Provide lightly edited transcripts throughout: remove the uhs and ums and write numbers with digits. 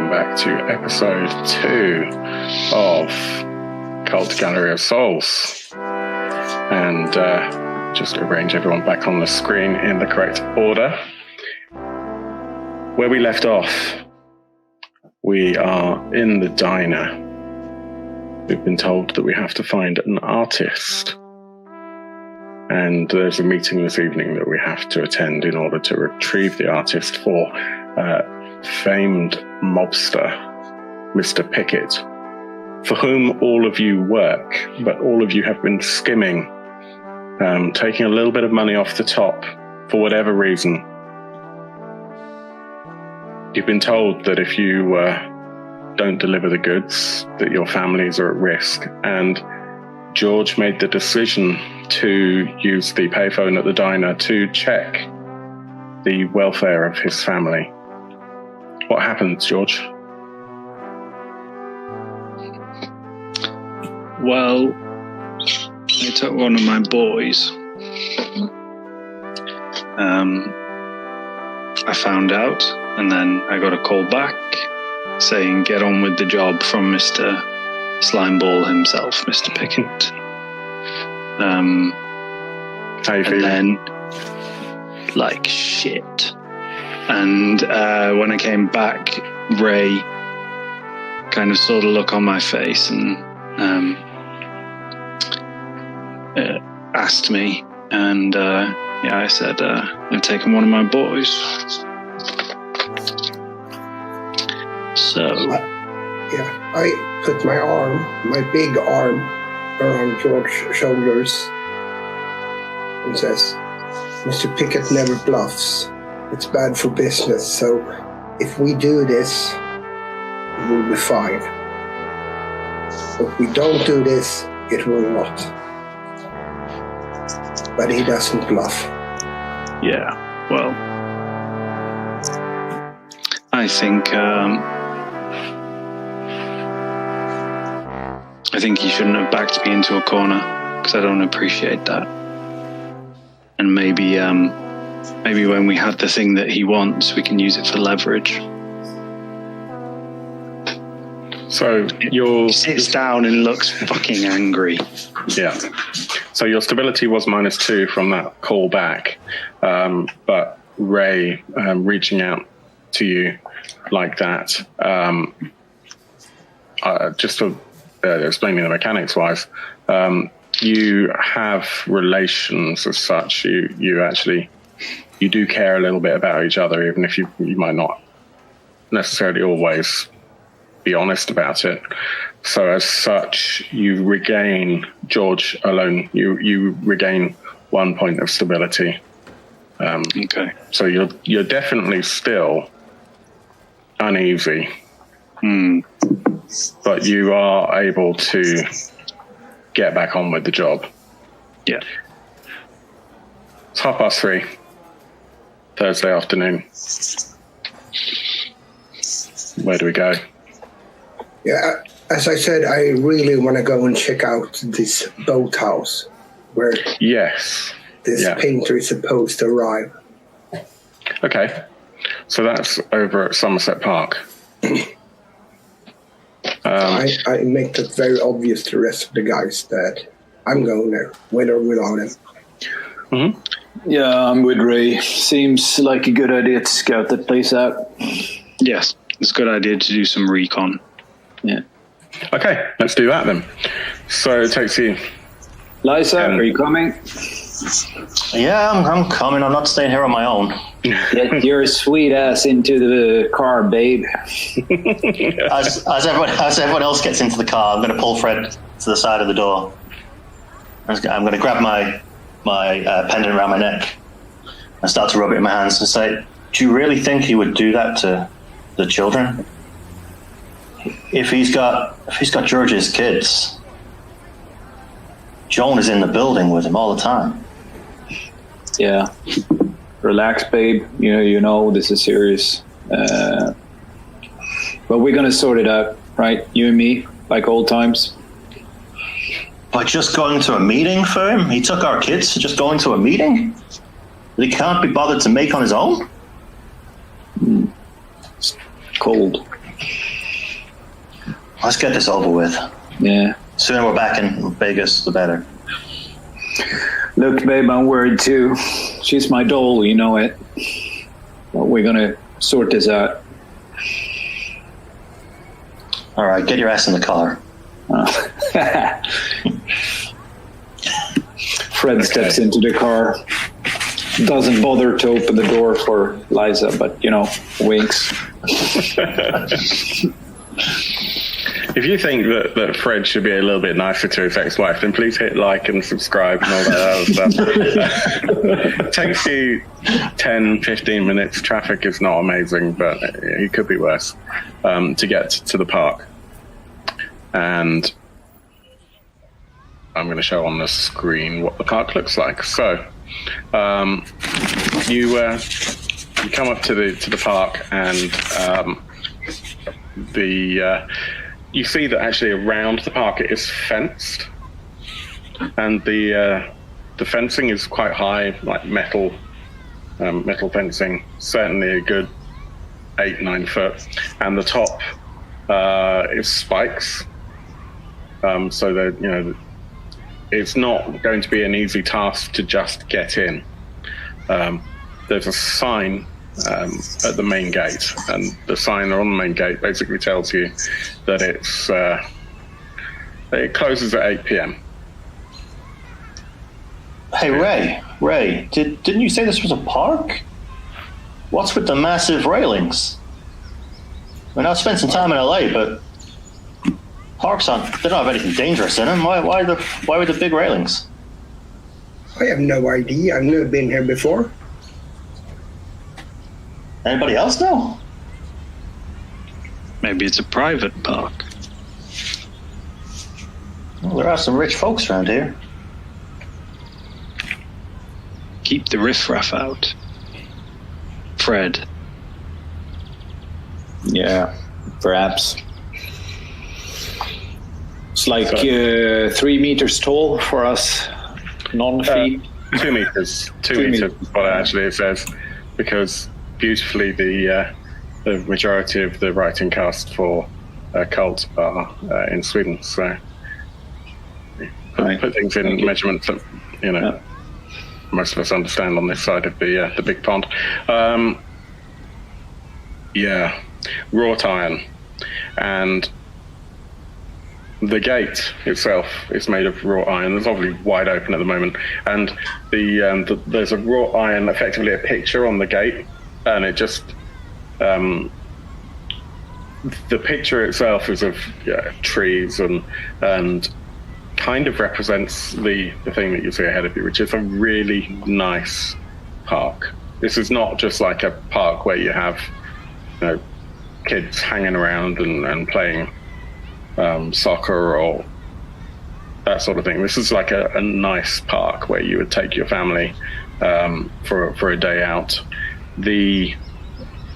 welcome back to episode 2 of Kult Gallery of Souls. And just to arrange everyone back on the screen in the correct order. Where we left off, we are in the diner. We've been told that we have to find an artist. And there's a meeting this evening that we have to attend in order to retrieve the artist for famed mobster, Mr. Pickett, for whom all of you work, but all of you have been skimming, taking a little bit of money off the top for whatever reason. You've been told that if you don't deliver the goods, that your families are at risk, and George made the decision to use the payphone at the diner to check the welfare of his family. What happened, George? Well, I took one of my boys. I found out, and then I got a call back saying get on with the job from Mr. Slimeball himself, Mr. Pickett. How you feeling? And then, like shit. And when I came back, Ray kind of saw the look on my face and asked me, and I said, I've taken one of my boys. So I put my big arm around George's shoulders and says, Mr. Pickett never bluffs. It's bad for business, so if we do this, we'll be fine. If we don't do this, it will not. But he doesn't bluff. Yeah, well, I think he shouldn't have backed me into a corner, because I don't appreciate that. And maybe when we have the thing that he wants, we can use it for leverage. So he sits down and looks fucking angry. Yeah. So your stability was -2 from that call back, but Ray reaching out to you like that, just for explaining the mechanics wise, you have relations as such. You do care a little bit about each other, even if you might not necessarily always be honest about it. So as such, you regain, George alone, you regain 1 point of stability. Okay. So you're definitely still uneasy, but you are able to get back on with the job. Yeah. It's 3:30, Thursday afternoon. Where do we go? Yeah, as I said, I really want to go and check out this boathouse where this painter is supposed to arrive. Okay, so that's over at Somerset Park. I make that very obvious to the rest of the guys that I'm going there, with or without him. Mm-hmm. Yeah, I'm with Ray. Seems like a good idea to scout that place out. Yes, it's a good idea to do some recon. Yeah. Okay, let's do that then. So it takes you... Liza, are you coming? Yeah, I'm coming. I'm not staying here on my own. Get your sweet ass into the car, babe. As everyone else gets into the car, I'm going to pull Fred to the side of the door. I'm going to grab my pendant around my neck and start to rub it in my hands and say, do you really think he would do that to the children? If he's got George's kids, Joan is in the building with him all the time. Yeah. Relax, babe. You know this is serious. But we're gonna sort it out, right? You and me, like old times. By just going to a meeting for him? He took our kids to just going to a meeting that he can't be bothered to make on his own? Cold. Let's get this over with. Yeah. Sooner we're back in Vegas, the better. Look, babe, I'm worried too. She's my doll, you know it. But we're gonna sort this out. All right, get your ass in the car. Fred steps into the car. Doesn't bother to open the door for Liza, but, winks. If you think that Fred should be a little bit nicer to his ex-wife, then please hit like and subscribe and all that other stuff. It takes you 10, 15 minutes. Traffic is not amazing, but it could be worse, to get to the park. And I'm going to show on the screen what the park looks like. So you come up to the park, and you see that actually around the park it is fenced, and the fencing is quite high, like metal fencing, certainly a good 8-9 foot, and the top is spikes, so that it's not going to be an easy task to just get in. There's a sign at the main gate, and the sign on the main gate basically tells you that it closes at 8 p.m. Hey, Ray, didn't you say this was a park? What's with the massive railings? I mean, I've spent some time in LA, but parks they don't have anything dangerous in them. Why were the big railings? I have no idea. I've never been here before. Anybody else know? Maybe it's a private park. Well, there are some rich folks around here. Keep the riffraff out. Fred. Yeah, perhaps. It's like 3 meters tall for us non-feet. 2 meters. 2 meters, what actually it says, because beautifully the majority of the writing cast for Kult are in Sweden, so put things in measurements that most of us understand on this side of the big pond. Wrought iron, and the gate itself is made of wrought iron. It's obviously wide open at the moment, and there's a wrought iron, effectively a picture on the gate, and it just the picture itself is of trees and kind of represents the thing that you see ahead of you, which is a really nice park. This is not just like a park where you have kids hanging around and playing soccer or that sort of thing. This is like a nice park where you would take your family for a day out.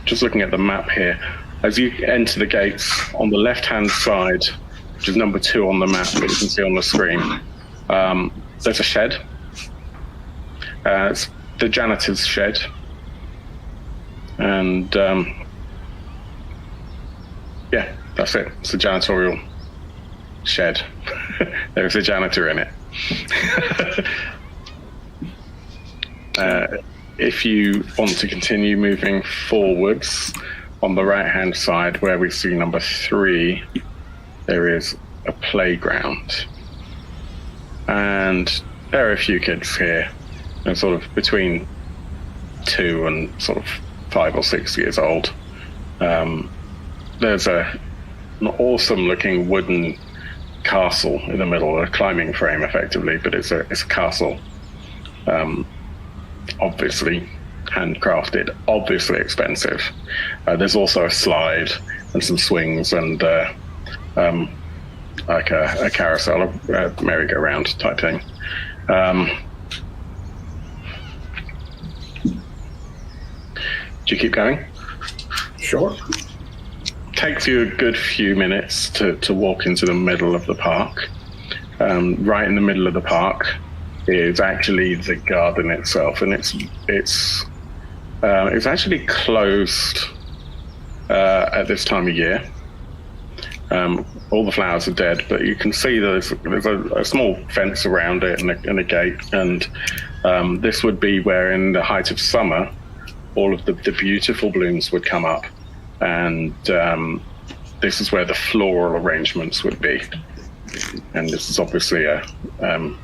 Just looking at the map here, as you enter the gates on the left-hand side, which is number 2 on the map that you can see on the screen, there's a shed. It's the janitor's shed, and that's it. It's a janitorial shed. There's a janitor in it. If you want to continue moving forwards, on the right-hand side where we see number 3, there is a playground. And there are a few kids here, and sort of between 2 and sort of 5 or 6 years old. There's an awesome-looking wooden castle in the middle, a climbing frame, effectively, but it's a castle. Obviously handcrafted, obviously expensive. There's also a slide and some swings and like a carousel, a merry-go-round type thing. Do you keep going? Sure. Takes you a good few minutes to walk into the middle of the park. Right in the middle of the park is actually the garden itself, and it's actually closed at this time of year. All the flowers are dead, but you can see there's a small fence around it and a gate, and this would be where in the height of summer all of the beautiful blooms would come up, and this is where the floral arrangements would be. And this is obviously the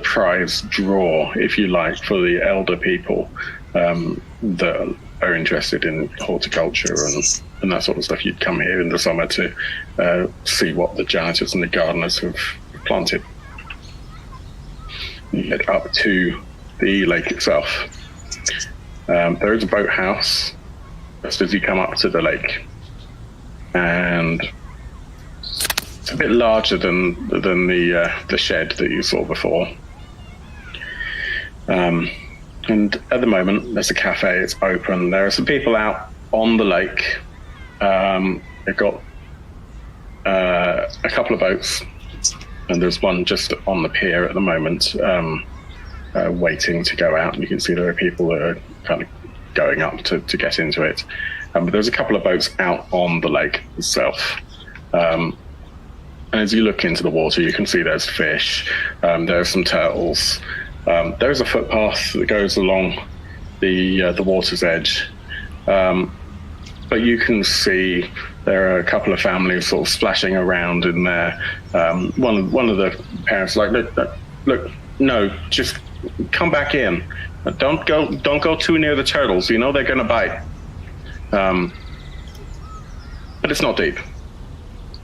prize draw, if you like, for the elder people that are interested in horticulture and that sort of stuff. You'd come here in the summer to see what the janitors and the gardeners have planted. You head up to the lake itself. There is a boathouse just as you come up to the lake, and it's a bit larger than the shed that you saw before. And at the moment, there's a cafe. It's open. There are some people out on the lake. They've got a couple of boats, and there's one just on the pier at the moment, waiting to go out. And you can see there are people that are kind of going up to get into it. But there's a couple of boats out on the lake itself. And as you look into the water, you can see there's fish. There are some turtles. There's a footpath that goes along the water's edge. But you can see there are a couple of families sort of splashing around in there. One of the parents like, look, no, just come back in. Don't go too near the turtles. You know they're going to bite. But it's not deep.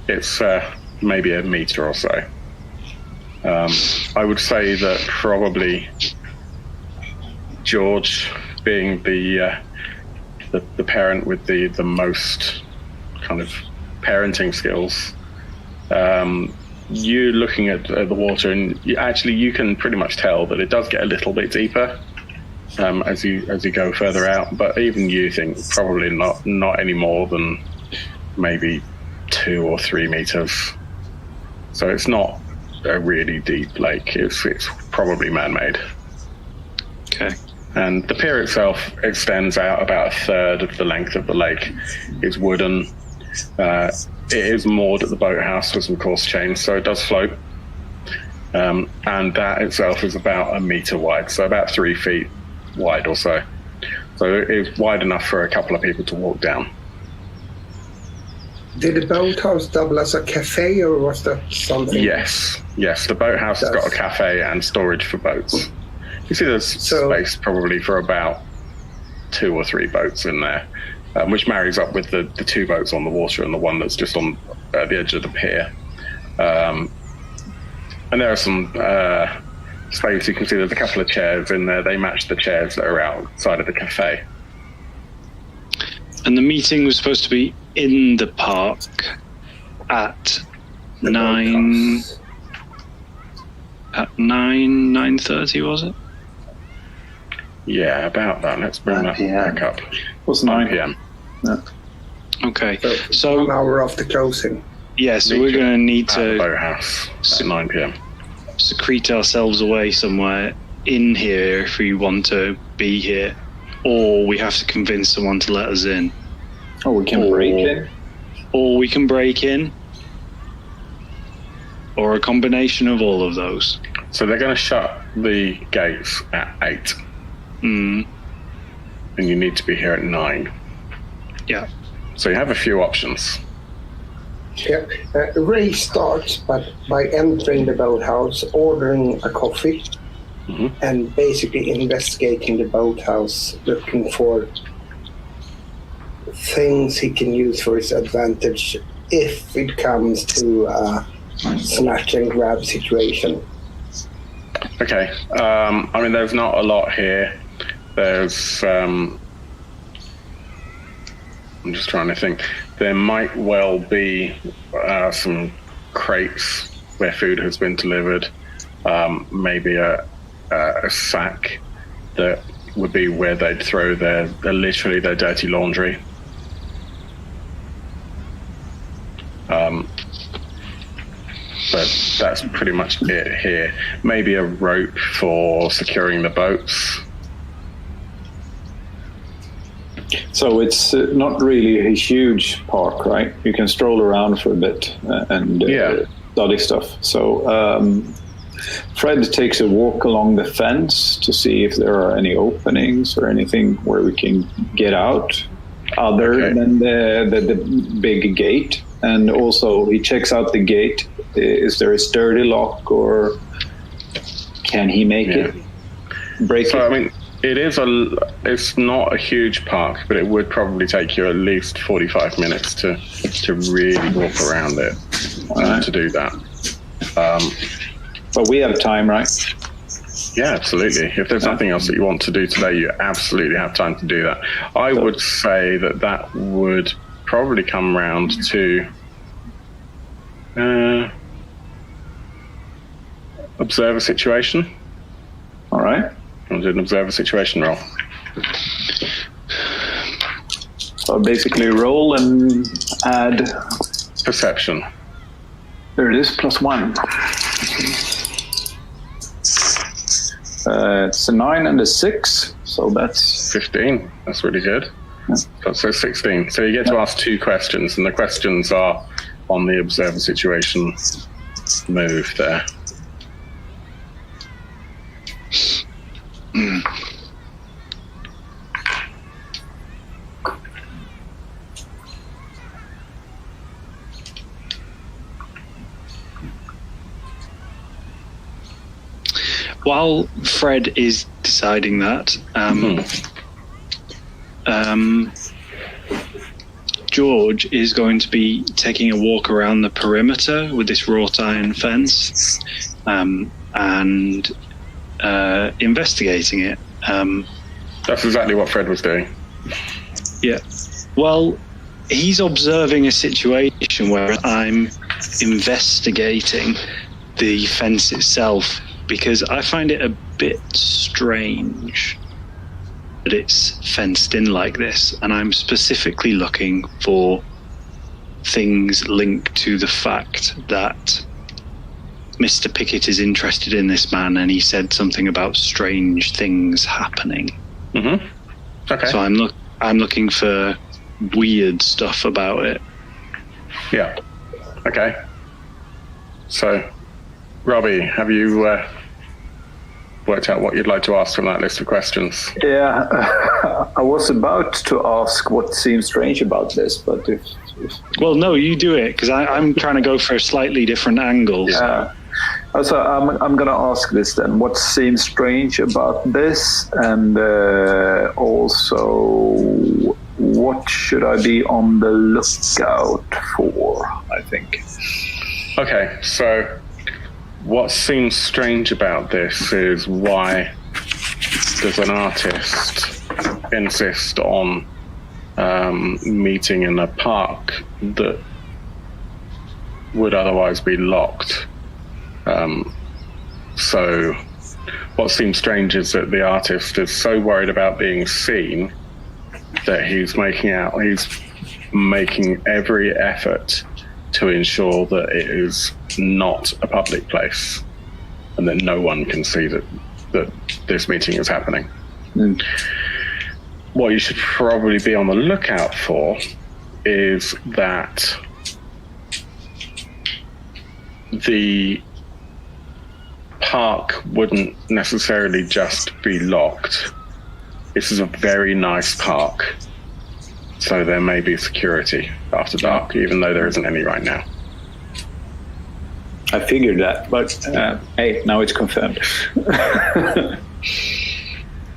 It's maybe a meter or so. I would say that probably George, being the parent with the most kind of parenting skills, you're looking at the water, and you can pretty much tell that it does get a little bit deeper as you go further out. But even you think probably not any more than maybe 2 or 3 meters. So it's not a really deep lake. It's probably man-made. Okay. And the pier itself extends out about a third of the length of the lake. It's wooden. It is moored at the boathouse with some coarse chains, so it does float. And that itself is about 1 meter wide, so about 3 feet wide or so. So it's wide enough for a couple of people to walk down. Did the boathouse double as a cafe, or was that something? Yes. The boathouse has got a cafe and storage for boats. You see there's space probably for about 2 or 3 boats in there, which marries up with the 2 boats on the water and the one that's just on the edge of the pier. And there are some space. You can see there's a couple of chairs in there. They match the chairs that are outside of the cafe. And the meeting was supposed to be in the park at 9:30, was it? Yeah, about that. Let's bring that back up. What's 9 p.m. Yeah. Okay, so 1 hour after closing. Yeah, so we're going to need to boathouse at 9 p.m. secrete ourselves away somewhere in here if we want to be here, or we have to convince someone to let us in. Or we can break in. Or we can break in. Or a combination of all of those. So they're going to shut the gates at 8. And you need to be here at 9. Yeah. So you have a few options. Yeah. Ray starts by entering the boathouse, ordering a coffee, and basically investigating the boathouse, looking for things he can use for his advantage if it comes to a snatch and grab situation. Okay. I mean, there's not a lot here. There's I'm just trying to think. There might well be some crates where food has been delivered. Maybe a sack that would be where they'd throw their dirty laundry. But that's pretty much it here. Maybe a rope for securing the boats. So it's not really a huge park, right? You can stroll around for a bit and study stuff. So Fred takes a walk along the fence to see if there are any openings or anything where we can get out other than the big gate. And also he checks out the gate. Is there a sturdy lock, or can he make it? Break it? I mean, it's not a huge park, but it would probably take you at least 45 minutes to really walk around it to do that. But we have time, right? Yeah, absolutely. If there's nothing else that you want to do today, you absolutely have time to do that. I would say that would probably come round to observe a situation. All right. I'll do an observe a situation roll. So basically roll and add perception. There it is, +1. It's a 9 and a 6, so that's 15. That's really good. So 16. So you get to ask 2 questions, and the questions are on the observe a situation move there. While Fred is deciding that, George is going to be taking a walk around the perimeter with this wrought iron fence and investigating it. That's exactly what Fred was doing. Yeah. Well, he's observing a situation where I'm investigating the fence itself, because I find it a bit strange that it's fenced in like this, and I'm specifically looking for things linked to the fact that Mr. Pickett is interested in this man, and he said something about strange things happening. Mm-hmm. Okay. So I'm looking for weird stuff about it. Yeah. Okay. So, Robby, have you worked out what you'd like to ask from that list of questions? Yeah, I was about to ask what seems strange about this, but if... Well, no, you do it, because I'm trying to go for a slightly different angle. Yeah. So I'm going to ask this then. What seems strange about this, and also what should I be on the lookout for, I think. Okay, so what seems strange about this is why does an artist insist on meeting in a park that would otherwise be locked? So what seems strange is that the artist is so worried about being seen that he's making every effort to ensure that it is not a public place and that no one can see that this meeting is happening. What you should probably be on the lookout for is that the park wouldn't necessarily just be locked. This is a very nice park, so there may be security after dark, even though there isn't any right now. I figured that, but hey, now it's confirmed.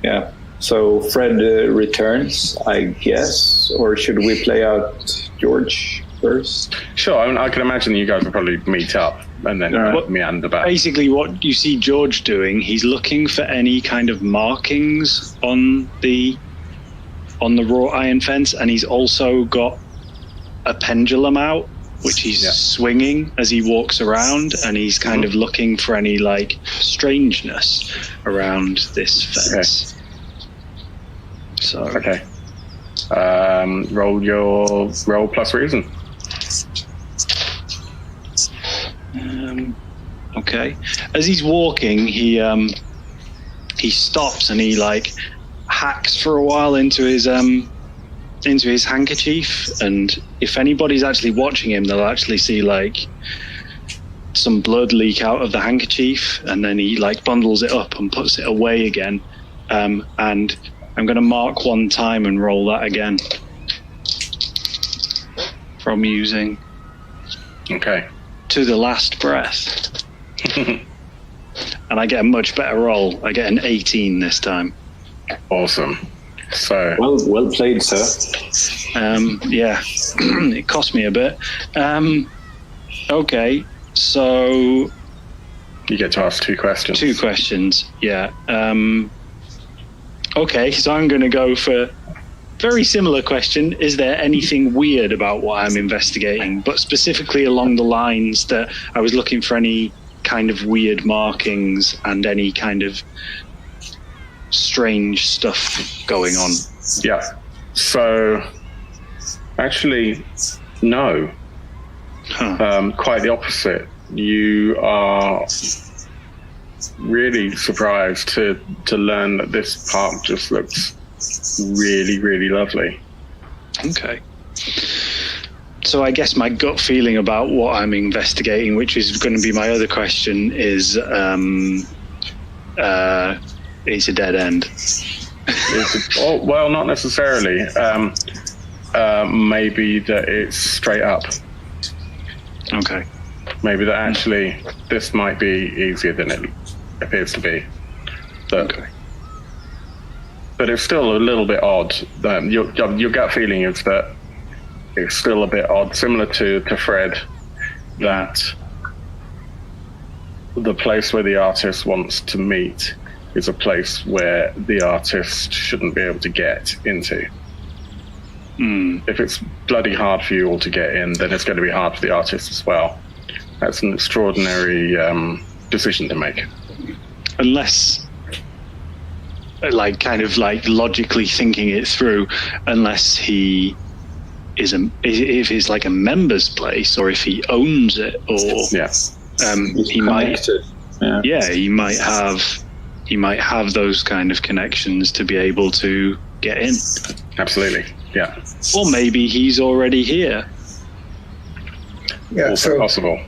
Yeah. So Fred returns, I guess, or should we play out George first? Sure. I mean, I can imagine you guys will probably meet up and then meander back. Basically, what you see George doing, he's looking for any kind of markings on the wrought iron fence, and he's also got a pendulum out, which he's swinging as he walks around, and he's kind of looking for any like strangeness around this fence. So okay, roll plus reason. Okay. As he's walking, he stops and he like hacks for a while into his into his handkerchief, and if anybody's actually watching him, they'll actually see like some blood leak out of the handkerchief, and then he like bundles it up and puts it away again. And I'm going to mark 1 time and roll that again from using. Okay. To the last breath. And I get a much better roll. I get an 18 this time. Awesome. So well played, sir. Yeah, it cost me a bit. Okay, so you get to ask 2 questions. 2 questions. Yeah. Okay, so I'm going to go for very similar question. Is there anything weird about what I'm investigating? But specifically along the lines that I was looking for any kind of weird markings and any kind of strange stuff going on. Yeah. So, actually, no. Quite the opposite. You are really surprised to learn that this park just looks really, really lovely. Okay. So I guess my gut feeling about what I'm investigating, which is going to be my other question, is it's a dead end. Well, not necessarily. Maybe that it's straight up. Okay. Maybe that actually this might be easier than it appears to be. Okay. But it's still a little bit odd. Your gut feeling is that it's still a bit odd, similar to Fred, that the place where the artist wants to meet is a place where the artist shouldn't be able to get into. If it's bloody hard for you all to get in, then it's going to be hard for the artist as well. That's an extraordinary decision to make. Unless, like, kind of like logically thinking it through, unless he is if it's like a member's place, or if he owns it, or he might, he might have those kind of connections to be able to get in. Absolutely, yeah. Or maybe he's already here. Yeah, also so possible.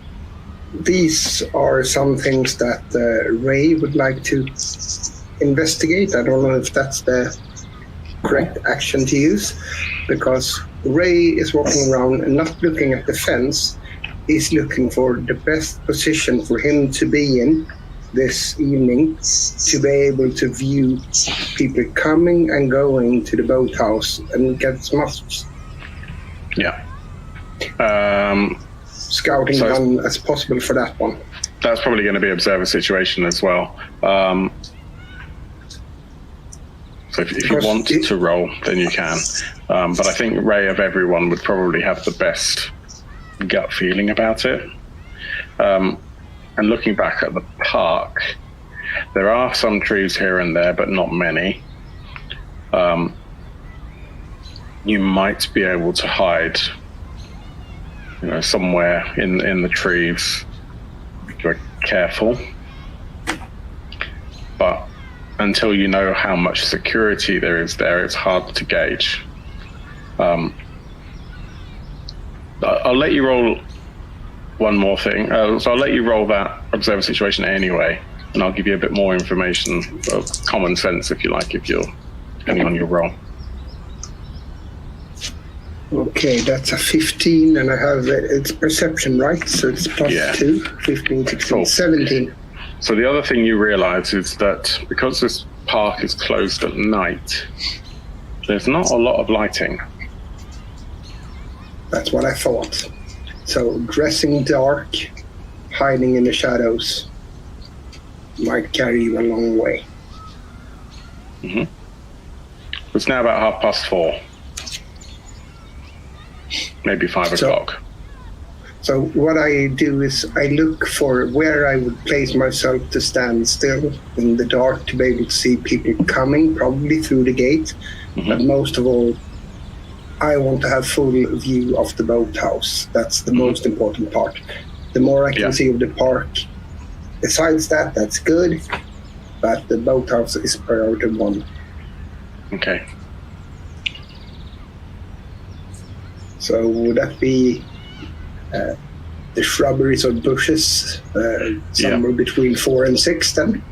These are some things that Ray would like to investigate. I don't know if that's the correct action to use, because Ray is walking around and not looking at the fence. He's looking for the best position for him to be in this evening to be able to view people coming and going to the boathouse and get as much scouting done as possible for that one. That's probably going to be observer situation as well. So if you want to roll, then you can. But I think Ray of everyone would probably have the best gut feeling about it. And looking back at the park, there are some trees here and there, but not many. You might be able to hide, somewhere in the trees if you're careful. But until you know how much security there is there, it's hard to gauge. I'll let you roll one more thing. So I'll let you roll that observer situation anyway, and I'll give you a bit more information, common sense, if you like, depending on your roll. Okay, that's a 15, and I have it's perception, right? So it's plus 2, 15, 16, cool. 17. So the other thing you realize is that because this park is closed at night, there's not a lot of lighting. That's what I thought. So dressing dark, hiding in the shadows might carry you a long way. Mm-hmm. It's now about 4:30. Maybe 5 o'clock. So what I do is I look for where I would place myself to stand still in the dark to be able to see people coming, probably through the gate. Mm-hmm. But most of all, I want to have full view of the boathouse. That's the most important part. The more I can see of the park, besides that, that's good. But the boathouse is priority 1. Okay. So would that be the shrubberies or bushes somewhere between 4 and 6 then?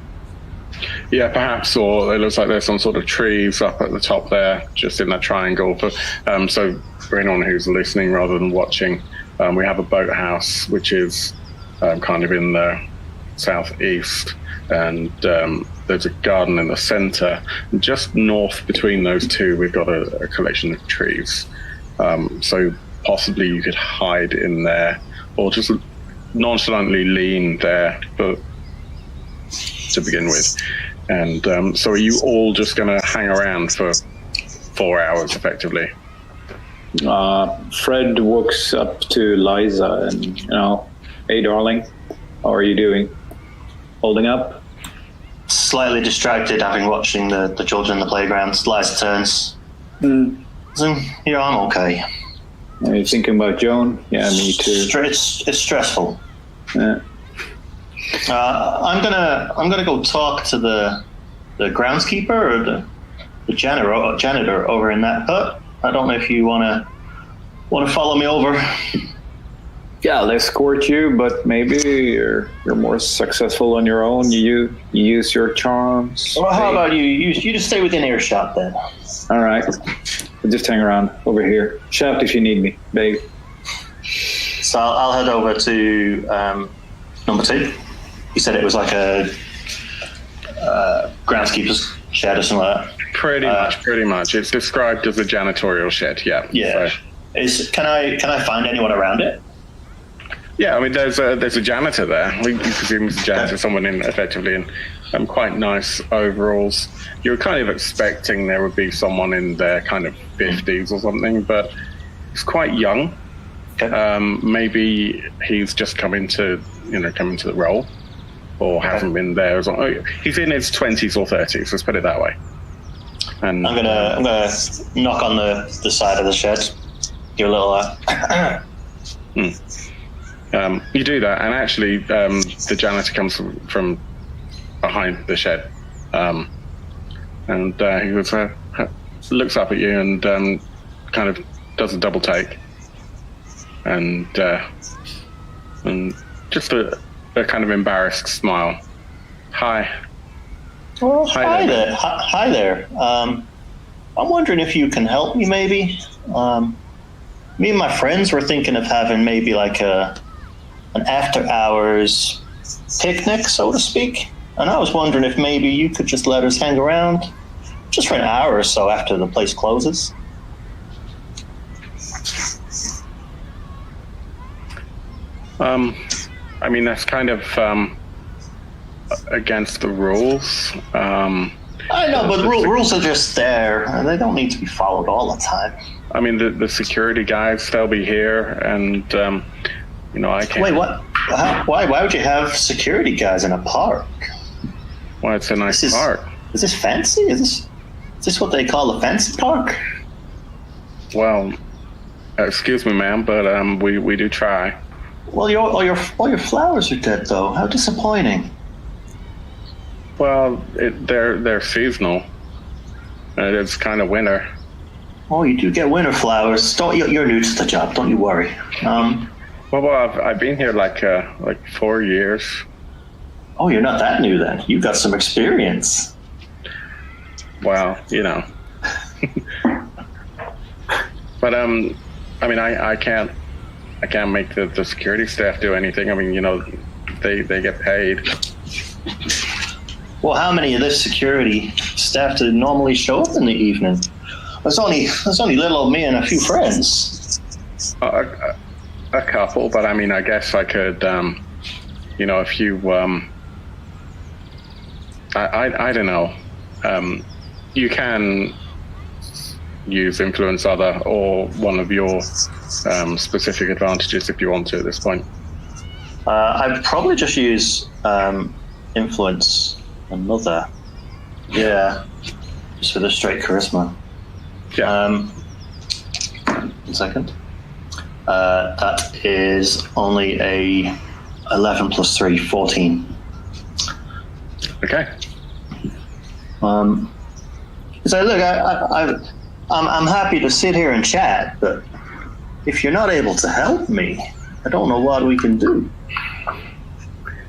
Yeah, perhaps, or it looks like there's some sort of trees up at the top there, just in that triangle. But so for anyone who's listening rather than watching, we have a boathouse which is kind of in the southeast, and there's a garden in the center. Just north between those two, we've got a collection of trees. So possibly you could hide in there, or just nonchalantly lean there, but to begin with. And so are you all just going to hang around for 4 hours, effectively? Fred walks up to Liza and, hey, darling, how are you doing? Holding up? Slightly distracted, having watching the children in the playground. Liza turns. Yeah, I'm okay. Are you thinking about Joan? Yeah, me too. It's stressful. Yeah. I'm gonna go talk to the groundskeeper or the janitor over in that hut. I don't know if you wanna follow me over. Yeah, I'll escort you, but maybe you're more successful on your own. You use your charms. Well, how about you just stay within earshot then? All right, I'll just hang around over here. Shout if you need me, babe. So I'll head over to number 2. You said it was like a groundskeeper's shed or something like that. Pretty much. It's described as a janitorial shed. Yeah. Yeah. So. Can I find anyone around it? Yeah, I mean, there's a janitor there. We presume it's a janitor, someone effectively in quite nice overalls. You were kind of expecting there would be someone in their kind of 50s or something, but he's quite young. Okay. Maybe he's just come into the role, or hasn't been there as long. He's in his 20s or 30s. Let's put it that way. And I'm gonna knock on the side of the shed. Give a little. You do that, and actually, the janitor comes from behind the shed, and he looks up at you and kind of does a double take, and just a kind of embarrassed smile. Hi. Well, hi there. Hi there. I'm wondering if you can help me, maybe. Me and my friends were thinking of having maybe like an after-hours picnic, so to speak. And I was wondering if maybe you could just let us hang around just for an hour or so after the place closes. I mean, that's kind of against the rules. I know, but rules are just there, and they don't need to be followed all the time. I mean, the security guys, they'll be here, and I can't. Wait, what? Why would you have security guys in a park? Well, it's a nice park. Is this fancy? Is this what they call a fancy park? Well, excuse me, ma'am, but we do try. Well, all your flowers are dead, though. How disappointing. Well, they're seasonal. It's kind of winter. Oh, you do get winter flowers. You're new to the job. Don't you worry. Well, I've been here like 4 years. Oh, you're not that new then. You've got some experience. Well, But I mean, I can't make the security staff do anything. I mean, they get paid. Well, how many of this security staff do normally show up in the evening? There's only little old me and a few friends. A couple, but I mean, I guess I could, if you, I don't know. You can use influence other or one of your specific advantages if you want to at this point. I'd probably just use influence another. Yeah, just for the straight charisma. Yeah. 1 second. That is only a 11 plus 3, 14. Okay. So look, I'm happy to sit here and chat, but if you're not able to help me, I don't know what we can do.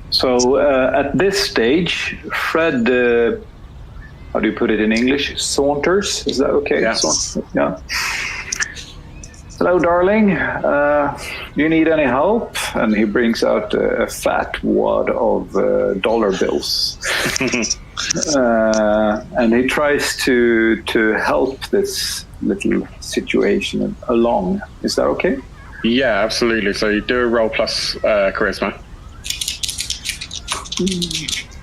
So at this stage, Fred, how do you put it in English? Saunters? Is that okay? Yes. Yeah. Hello, darling. Do you need any help? And he brings out a fat wad of dollar bills. And he tries to help this little situation along. Is that okay? Yeah, absolutely. So you do a roll plus charisma.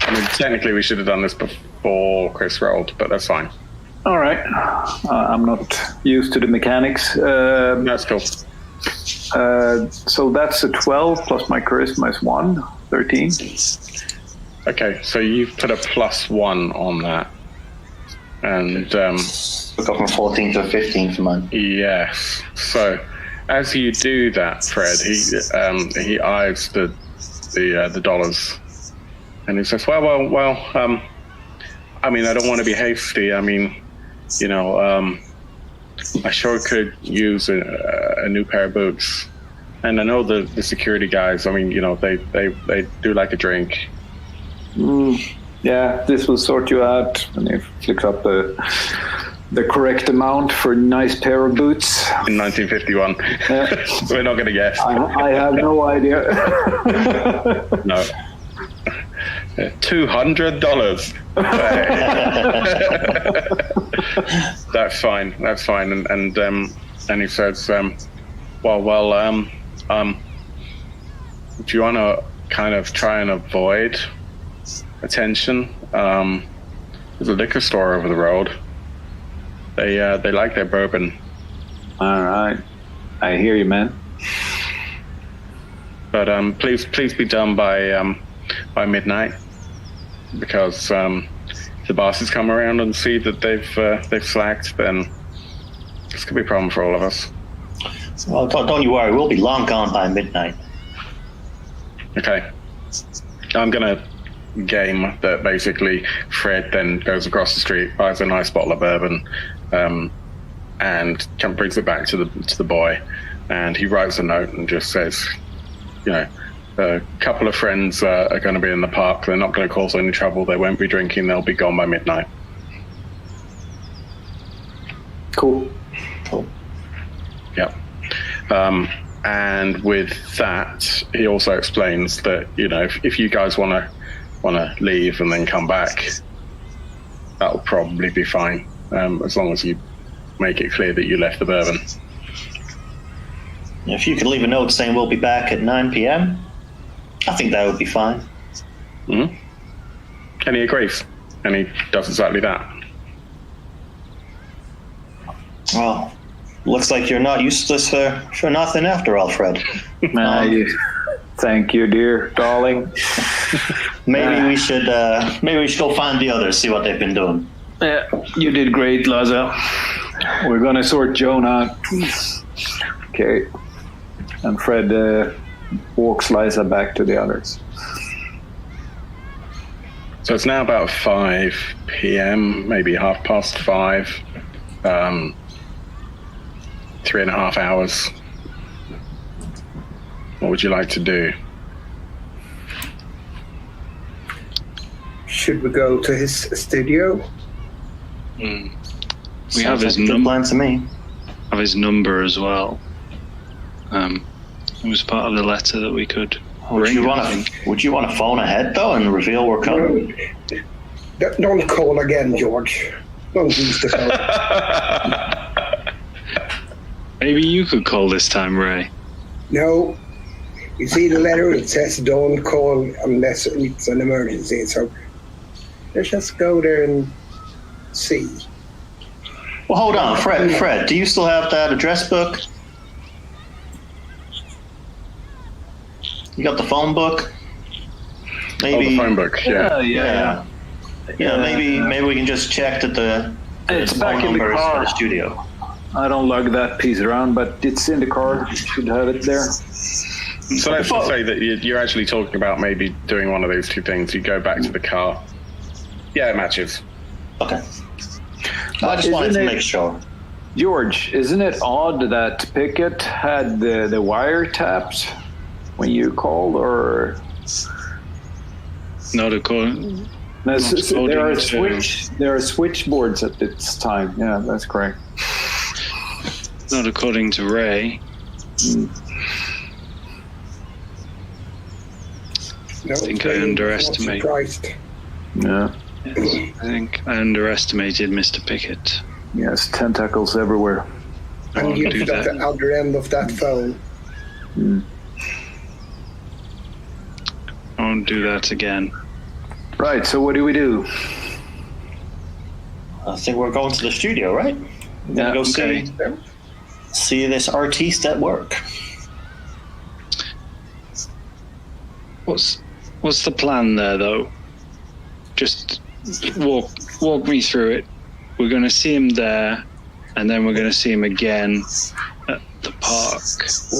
I mean, technically we should have done this before Chris rolled, but that's fine. All right. I'm not used to the mechanics. That's cool. So that's a 12 plus my charisma is 1, 13. Okay, so you've put a +1 on that. And We got from 14 to a 15 for mine. yes. So as you do that, Fred, he eyes the dollars, and he says, "Well. I mean, I don't want to be hasty. I mean, you know, I sure could use a new pair of boots, and I know the security guys. I mean, you know, they do like a drink." Yeah, this will sort you out. And he flicks up the correct amount for a nice pair of boots. In 1951. We're not going to guess. I have no idea. No. $200. That's fine. That's fine. And he says, well, if you want to kind of try and avoid attention, there's a liquor store over the road. They like their bourbon. All right, I hear you, man. But please be done by midnight, because if the bosses come around and see that they've slacked, then this could be a problem for all of us. Well, don't you worry. We'll be long gone by midnight. Okay. I'm gonna game that basically Fred then goes across the street, buys a nice bottle of bourbon, and brings it back to the boy, and he writes a note and just says, you know, a couple of friends are going to be in the park. They're not going to cause any trouble. They won't be drinking. They'll be gone by midnight. Cool. Yep. And with that, he also explains that, you know, if you guys want to leave and then come back, that'll probably be fine, as long as you make it clear that you left the bourbon. If you could leave a note saying we'll be back at 9 p.m., I think that would be fine. Mm-hmm. And he agrees, and he does exactly that. Well, looks like you're not useless for nothing after all, Fred. Thank you, dear darling. Maybe we should go find the others, see what they've been doing. Yeah, you did great, Laza. We're gonna sort Joan out. Okay. And Fred walks Liza back to the others. So it's now about 5 p.m., maybe 5:30. 3.5 hours. What would you like to do? Should we go to his studio? We have his number. number. Plan to me. Have his number as well. It was part of the letter that we could Would ring. you want to phone ahead though and reveal we're coming? Don't call again, George. Don't use the phone. Maybe you could call this time, Ray. No. You see the letter? It says don't call unless it's an emergency. So let's just go there and see. Well, hold on, Fred. Do you still have that address book? You got the phone book? Maybe. Oh, the phone book. Yeah. Yeah. Maybe we can just check that the It's phone back in the number is for car. the studio. I don't lug that piece around, but it's in the car. You should have it there. So let's just say that you're actually talking about maybe doing one of those two things. You go back to the car. Yeah, it matches. Okay. I just wanted to make sure. George, isn't it odd that Pickett had the wire tapped when you called, or? Not according. No, there are switchboards at this time. Yeah, that's correct. Not according to Ray. No, I think I underestimated. Yeah. Yes, I think I underestimated Mr. Pickett. Yes, tentacles everywhere. And you put at the other end of that phone. I won't do that again. Right, so what do we do? I think we're going to the studio, right? We're gonna go see this artiste at work. What's the plan there, though? Just walk me through it. We're going to see him there, and then we're going to see him again at the park.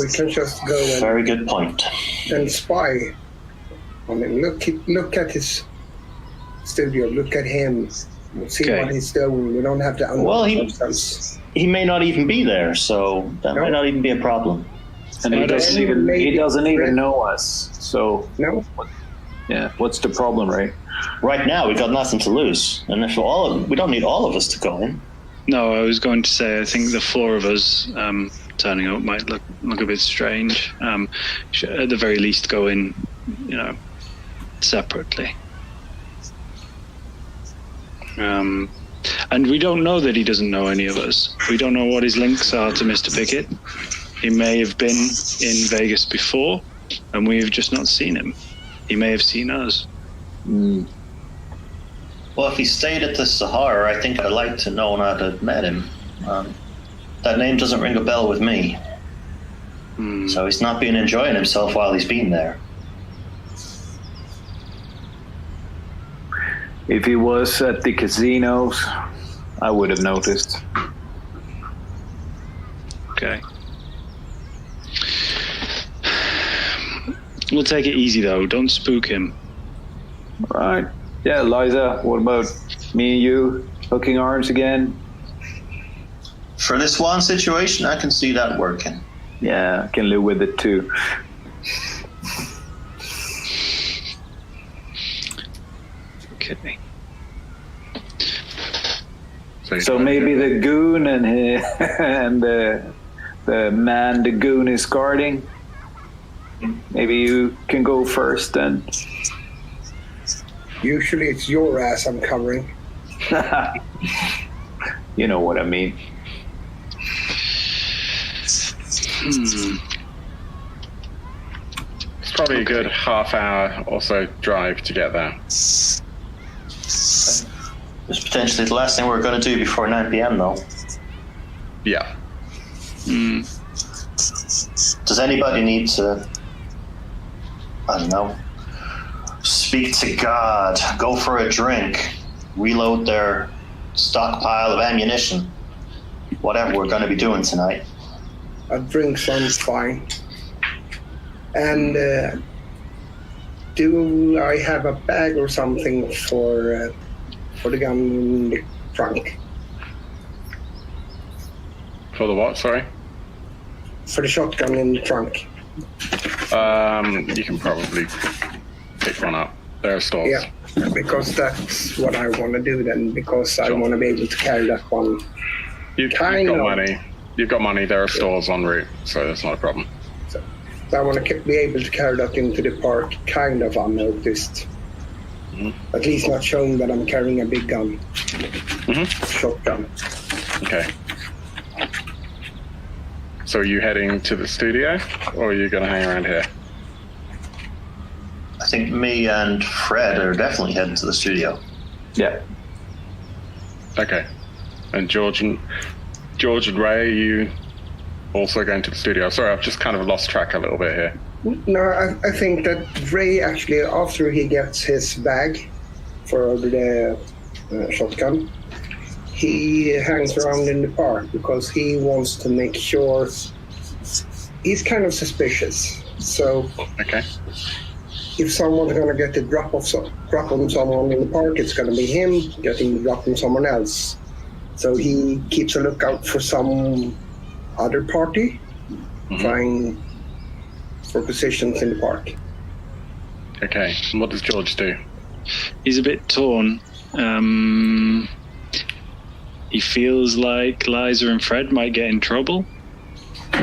We can just go and Very good point. And spy. I mean, look at his studio. Look at him. We'll see what he's doing. We don't have to. Well, he may not even be there, so that might not even be a problem. And he doesn't even know us. So no. What's the problem, Ray? Right now, we got nothing to lose, and if we don't need all of us to go in. No, I was going to say I think the four of us turning up might look a bit strange. Should at the very least go in, separately. And we don't know that he doesn't know any of us. We don't know what his links are to Mr. Pickett. He may have been in Vegas before, and we've just not seen him. He may have seen us. Well, if he stayed at the Sahara, I think I'd like to know I'd have met him. That name doesn't ring a bell with me. So he's not been enjoying himself while he's been there. If he was at the casinos, I would have noticed. Okay. We'll take it easy, though. Don't spook him. All right. Yeah, Liza, what about me and you hooking arms again? For this one situation, I can see that working. Yeah, I can live with it too. Okay. So maybe the goon and the man the goon is guarding. Maybe you can go first then. Usually it's your ass I'm covering. You know what I mean. It's probably a good half-hour or so drive to get there. It's potentially the last thing we're going to do before 9 p.m. though. Yeah. Does anybody need to, I don't know, speak to God, go for a drink, reload their stockpile of ammunition, whatever we're going to be doing tonight? A drink sounds fine. And do I have a bag or something for the gun in the trunk? For the what, sorry? For the shotgun in the trunk. You can probably pick one up. There are stores. Yeah, because that's what I want to do then, because I want to be able to carry that one. You've got money. You've got money. There are stores en route, so that's not a problem. So I want to be able to carry that into the park, kind of unnoticed. At least not showing that I'm carrying a big gun. Shotgun. Okay. So are you heading to the studio, or are you going to hang around here? I think me and Fred are definitely heading to the studio. Yeah. Okay. And George and Ray, are you also going to the studio? Sorry, I've just kind of lost track a little bit here. No, I think that Ray actually, after he gets his bag for the shotgun, he hangs around in the park because he wants to make sure. He's kind of suspicious. So if someone's going to get the drop on someone in the park, it's going to be him getting the drop on someone else. So he keeps a lookout for some other party, trying for positions in the park. Okay, and what does George do? He's a bit torn. He feels like Liza and Fred might get in trouble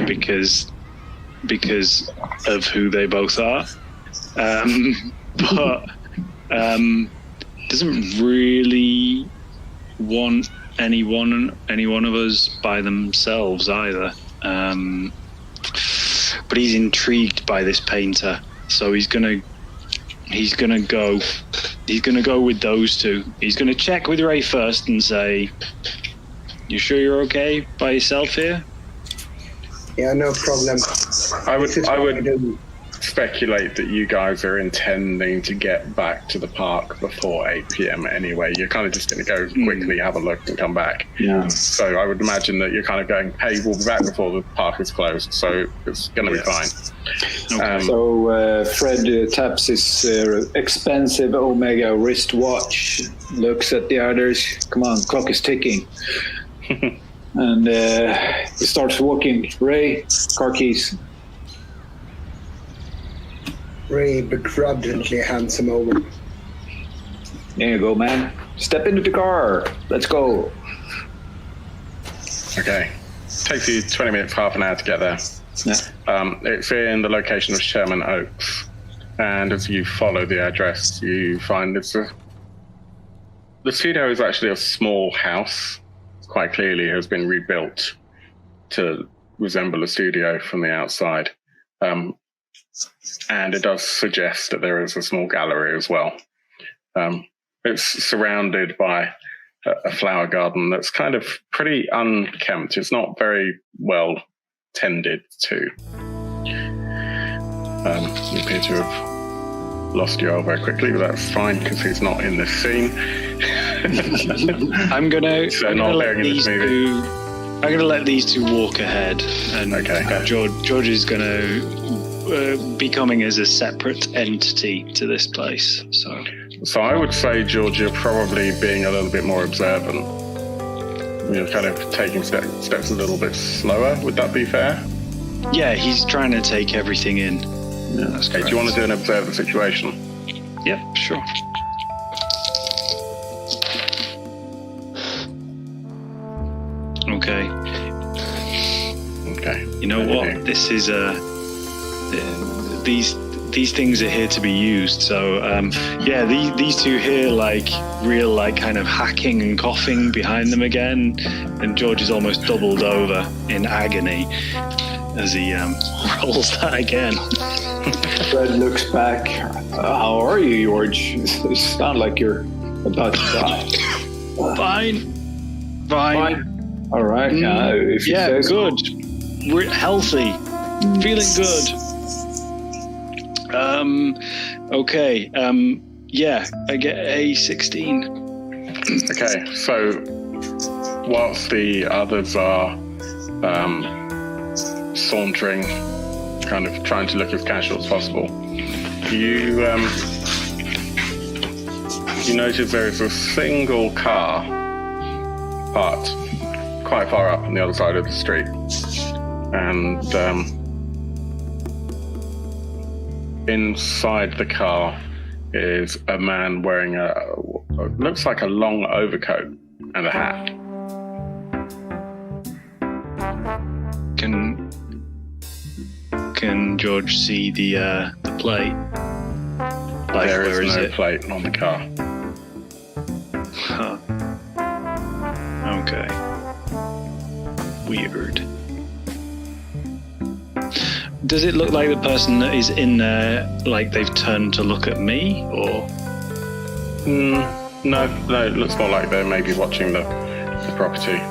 because of who they both are, but doesn't really want any one of us by themselves either. But he's intrigued by this painter, so he's gonna go with those two. He's gonna check with Ray first and say, "You sure you're okay by yourself here?" Yeah, no problem. I would speculate that you guys are intending to get back to the park before 8 p.m. anyway. You're kind of just going to go quickly, have a look, and come back. Yeah. So I would imagine that you're kind of going, hey, we'll be back before the park is closed, so it's going to be fine. Okay. So Fred taps his expensive Omega wristwatch, looks at the others. Come on, clock is ticking. And he starts walking. Ray, car keys. Ray begrudgingly hands him over. There you go, man. Step into the car. Let's go. Okay. Takes you 20 minutes, half an hour to get there. Yeah. It's in the location of Sherman Oaks. And as you follow the address, you find the studio is actually a small house. Quite clearly has been rebuilt to resemble a studio from the outside. And it does suggest that there is a small gallery as well. It's surrounded by a flower garden that's kind of pretty unkempt. It's not very well tended to. You appear to have lost Yoel very quickly, but that's fine because he's not in this scene. I'm gonna let these two walk ahead, and George is gonna be coming as a separate entity to this place. So I would say, George, you're probably being a little bit more observant. You're kind of taking steps a little bit slower. Would that be fair? Yeah, he's trying to take everything in. Yeah, that's okay. Do you want to do an observe the situation? Yep, sure. Okay. You know what? This is these things are here to be used. So these two here real kind of hacking and coughing behind them again, and George is almost doubled over in agony as he rolls that again. Fred looks back. How are you, George? You sound like you're about to die. Fine. All right. If you say so. Good. We're healthy. Feeling good. Okay. I get a 16. Okay, so whilst the others are sauntering, kind of trying to look as casual as possible, you notice there is a single car parked quite far up on the other side of the street, and inside the car is a man wearing looks like a long overcoat and a hat. Can George see the plate? There is no plate on the car. Huh. Okay. Weird. Does it look like the person that is in there, they've turned to look at me, or? No, it looks more like they're maybe watching the property.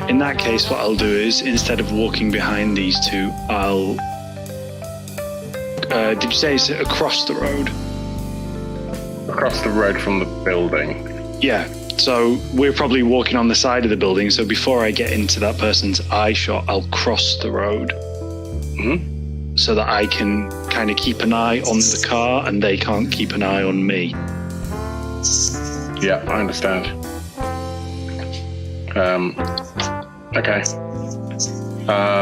In that case, what I'll do is, instead of walking behind these two, I'll... did you say it's across the road? Across the road from the building. Yeah, so we're probably walking on the side of the building, so before I get into that person's eye shot, I'll cross the road. Mm-hmm. So that I can kind of keep an eye on the car and they can't keep an eye on me. Yeah, I understand. Okay.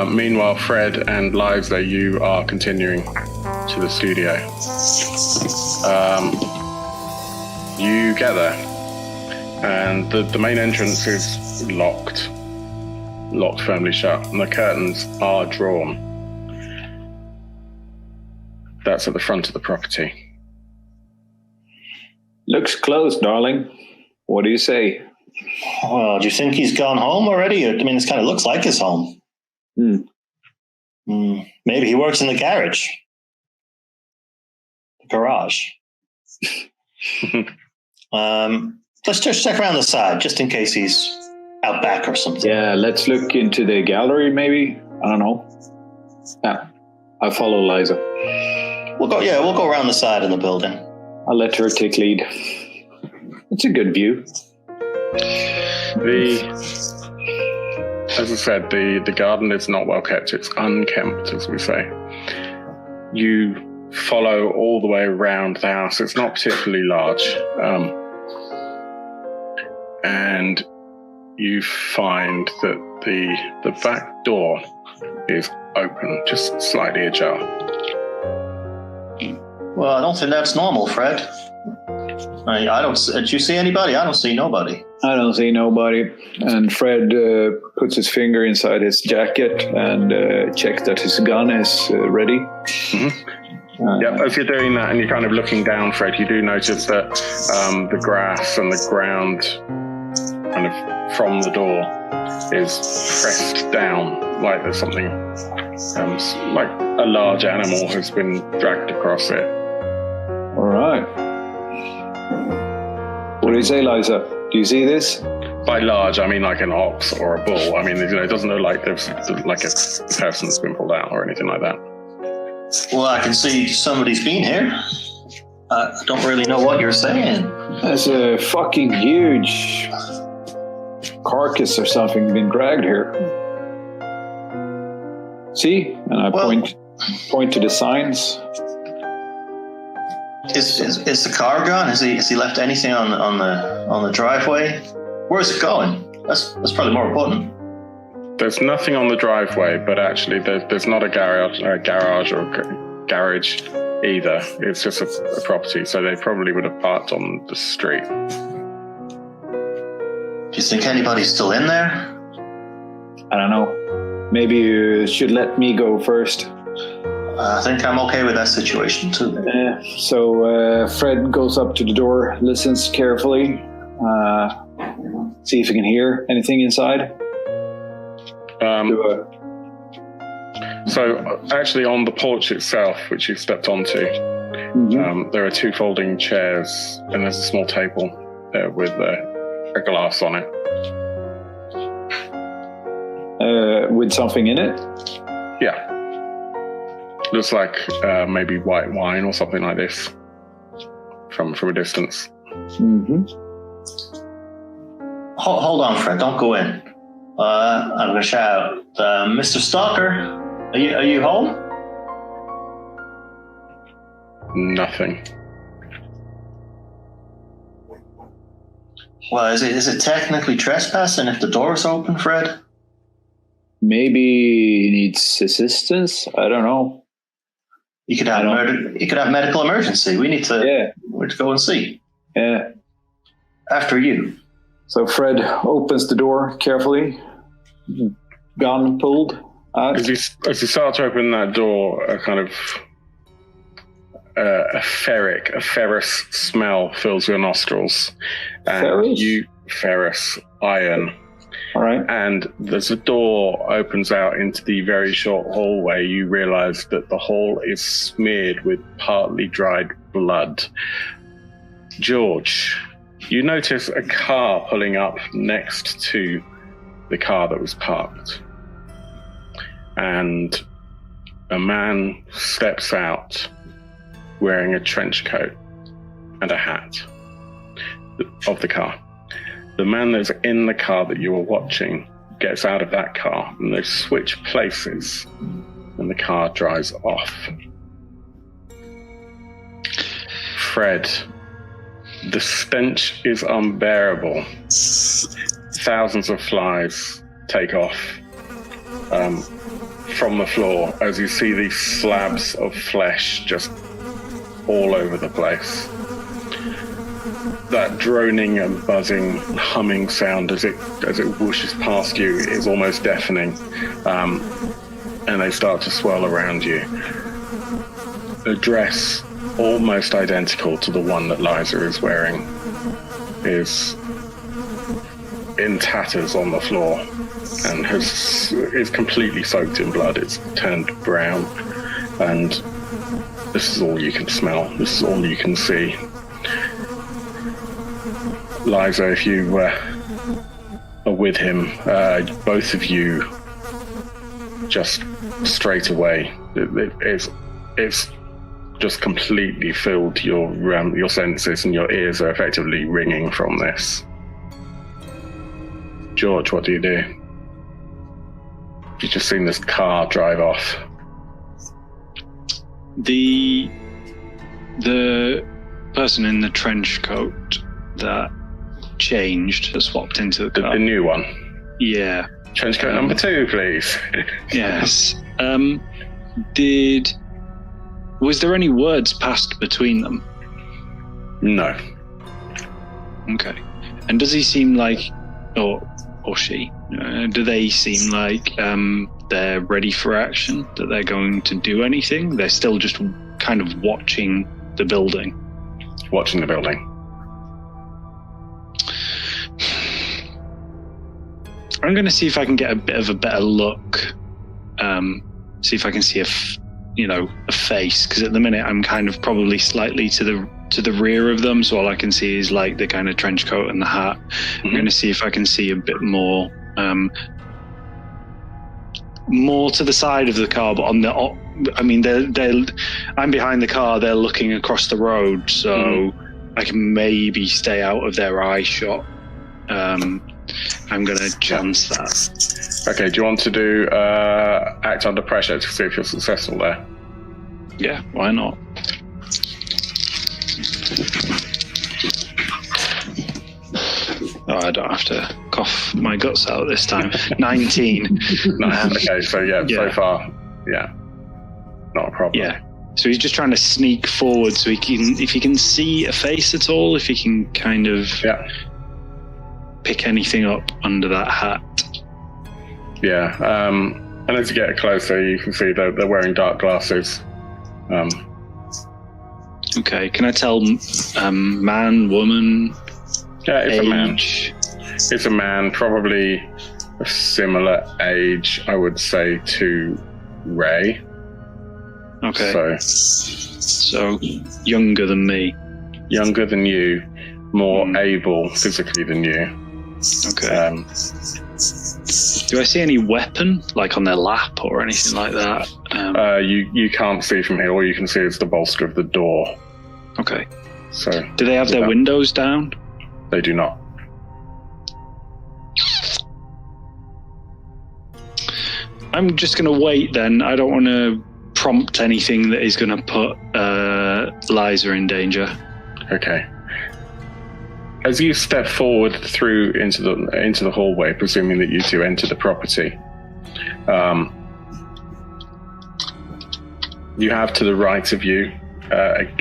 Meanwhile, Fred and Liza, you are continuing to the studio. You get there, and the main entrance is locked firmly shut, and the curtains are drawn. That's at the front of the property. Looks closed, darling. What do you say? Well, do you think he's gone home already? I mean, this kind of looks like his home. Maybe he works in the garage. Garage. Let's just check around the side, just in case he's out back or something. Yeah, let's look into the gallery, maybe. I don't know. Yeah, I'll follow Liza. We'll go around the side of the building. I'll let her take lead. It's a good view. As I said, the garden is not well kept. It's unkempt, as we say. You follow all the way around the house. It's not particularly large. And you find that the back door is open, just slightly ajar. Well, I don't think that's normal, Fred. I don't. Do you see anybody? I don't see nobody. I don't see nobody. And Fred puts his finger inside his jacket and checks that his gun is ready. Mm-hmm. As you're doing that and you're kind of looking down, Fred, you do notice that the grass and the ground kind of from the door is pressed down, like there's something, like a large animal has been dragged across it. All right. What do you say, Liza? Do you see this? By large, I mean like an ox or a bull. I mean, it doesn't look like there's like a person that's been pulled out or anything like that. Well, I can see somebody's been here. I don't really know what you're saying. There's a fucking huge carcass or something been dragged here. See? And I point to the signs. Is the car gone? Has he left anything on the driveway? Where's it going? That's probably more important. There's nothing on the driveway, but actually there's not a garage or garage either. It's just a property, so they probably would have parked on the street. Do you think anybody's still in there? I don't know. Maybe you should let me go first. I think I'm okay with that situation too. So Fred goes up to the door, listens carefully, see if he can hear anything inside. So actually on the porch itself, which you stepped onto, there are two folding chairs and there's a small table with a glass on it. With something in it? Yeah. Looks like maybe white wine or something like this from a distance. Mm-hmm. Hold on, Fred. Don't go in. I'm going to shout, Mr. Stalker, are you home? Nothing. Well, is it technically trespassing if the door's open, Fred? Maybe he needs assistance. I don't know. You could have medical emergency. We need to go and see. Yeah. After you. So Fred opens the door carefully. Gun pulled out. As you start to open that door, a kind of a ferrous smell fills your nostrils. And ferrous iron. All right. And as the door opens out into the very short hallway, you realize that the hall is smeared with partly dried blood. George, you notice a car pulling up next to the car that was parked. And a man steps out wearing a trench coat and a hat of the car. The man that's in the car that you were watching gets out of that car and they switch places and the car drives off. Fred, the stench is unbearable thousands of flies take off from the floor as you see these slabs of flesh just all over the place. That droning and buzzing, humming sound as it whooshes past you is almost deafening, and they start to swirl around you. The dress, almost identical to the one that Liza is wearing, is in tatters on the floor and is completely soaked in blood. It's turned brown, and this is all you can smell. This is all you can see. Liza, if you are with him, both of you just straight away, it's just completely filled your senses, and your ears are effectively ringing from this. George, what do you do? You've just seen this car drive off. The person in the trench coat that changed, that swapped into the car. The new one? Yeah. Trench coat number 2, please. Yes. Was there any words passed between them? No. Okay. And does he seem like, or she, do they seem like they're ready for action, that they're going to do anything? They're still just kind of watching the building. Watching the building. I'm going to see if I can get a bit of a better look. See if I can see a face, because at the minute I'm kind of probably slightly to the rear of them, so all I can see is like the kind of trench coat and the hat. Mm-hmm. I'm going to see if I can see a bit more to the side of the car, but on the I'm behind the car, they're looking across the road, so I can maybe stay out of their eye shot. I'm going to chance that. Okay, do you want to do act under pressure to see if you're successful there? Yeah, why not? Oh, I don't have to cough my guts out this time. 19. Nice. Okay, so so far, not a problem. Yeah. So he's just trying to sneak forward so if he can see a face at all, if he can kind of pick anything up under that hat. Yeah, and as you get closer, you can see they're wearing dark glasses. Okay, can I tell man, woman, yeah, it's age? a man. It's a man, probably a similar age, I would say, to Ray. Okay. So younger than me. Younger than you, more able physically than you. Okay. Do I see any weapon, like on their lap or anything like that? You can't see from here. All you can see is the bolster of the door. Okay. So, do they have their windows down? They do not. I'm just going to wait then. I don't want to prompt anything that is going to put Liza in danger. Okay. As you step forward through into the hallway, presuming that you two enter the property, you have to the right of you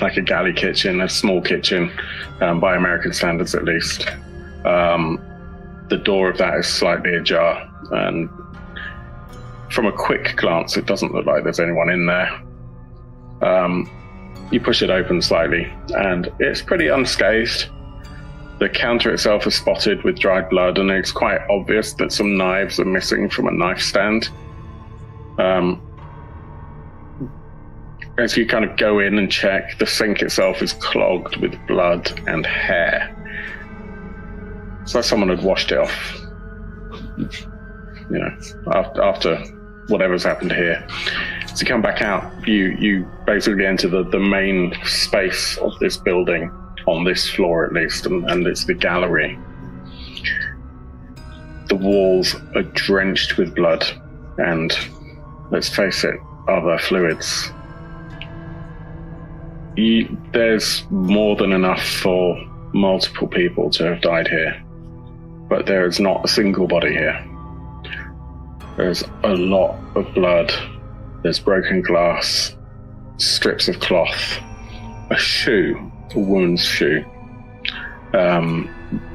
like a galley kitchen, a small kitchen, by American standards at least. The door of that is slightly ajar, and from a quick glance, it doesn't look like there's anyone in there. You push it open slightly, and it's pretty unscathed. The counter itself is spotted with dried blood, and it's quite obvious that some knives are missing from a knife stand. As you kind of go in and check, the sink itself is clogged with blood and hair. So someone had washed it off, after whatever's happened here. To come back out, you basically enter the main space of this building, on this floor at least, and it's the gallery. The walls are drenched with blood and, let's face it, other fluids. There's more than enough for multiple people to have died here. but there is not a single body here. There's a lot of blood. There's broken glass, strips of cloth, a shoe, a woman's shoe.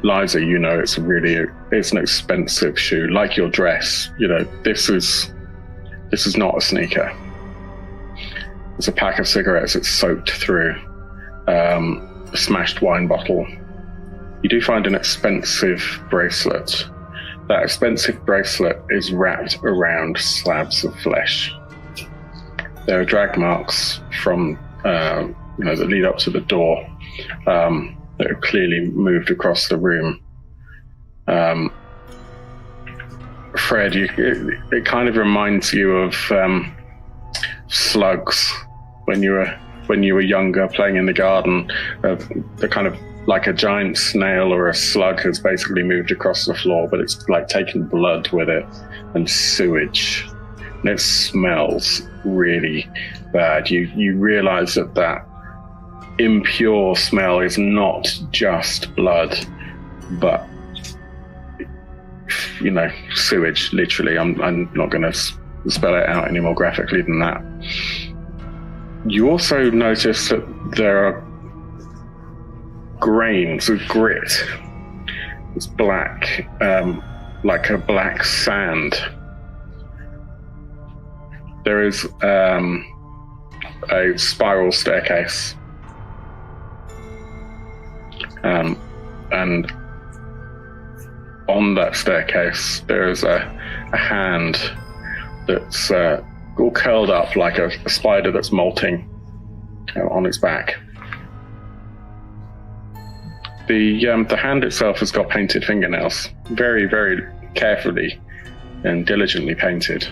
Liza, you know it's an expensive shoe, like your dress. You know, this is not a sneaker. There's a pack of cigarettes that's soaked through, a smashed wine bottle. You do find an expensive bracelet. That expensive bracelet is wrapped around slabs of flesh. There are drag marks from, that lead up to the door that have clearly moved across the room. Fred, it kind of reminds you of slugs when you were younger, playing in the garden. The kind of like a giant snail or a slug has basically moved across the floor, but it's like taken blood with it and sewage, and it smells really bad. You realize that impure smell is not just blood, but sewage. Literally, I'm not going to spell it out any more graphically than that. You also notice that there are grains of grit. It's black, like a black sand. There is a spiral staircase, and on that staircase there is a hand that's all curled up like a spider that's molting on its back. The hand itself has got painted fingernails, very, very carefully and diligently painted.